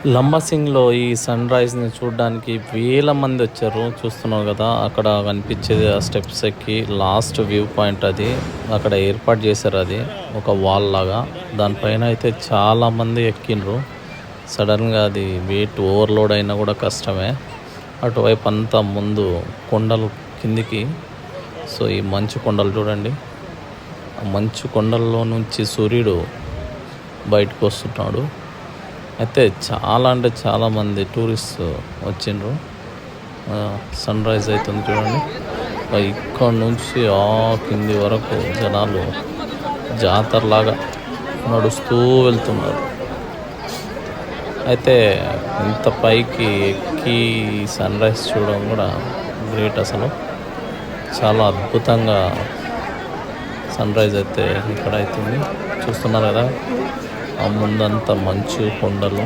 లంబసింగ్‌లో ఈ సన్‌రైజ్‌ని చూడ్డానికి వేల మంది వచ్చారు. చూస్తున్నావు గదా! అక్కడ కనిపించేది ఆ స్టెప్స్ ఎక్కి లాస్ట్ వ్యూ పాయింట్ అది. అక్కడ ఏర్పాటు చేశారది. ఒక వాల్ లాగా. దానిపైన అయితే చాలామంది ఎక్కిండ్రు. సడెన్‌గా అది వెయిట్ ఓవర్‌లోడ్ అయినా కూడా కష్టమే. అటువైపు అంతా ముందు కొండలు కిందికి. సో, ఈ మంచు కొండలు చూడండి. ఆ మంచు కొండల్లో నుంచి సూర్యుడు బయటకొస్తున్నాడు. అయితే చాలా అంటే చాలామంది టూరిస్ట్ వచ్చిండ్రు. సన్‌రైజ్ అయితుంది చూడండి. ఇక్కడ నుంచి ఆ కింది వరకు జనాలు జాతరలాగా నడుస్తూ వెళ్తున్నారు. అయితే ఇంత పైకి ఎక్కి సన్‌రైజ్ చూడడం కూడా గ్రేట్ అసలు. చాలా అద్భుతంగా సన్‌రైజ్ అయితే ఇక్కడ అవుతుంది. చూస్తున్నారు కదా! ఆ ముందంతా మంచు కొండలు.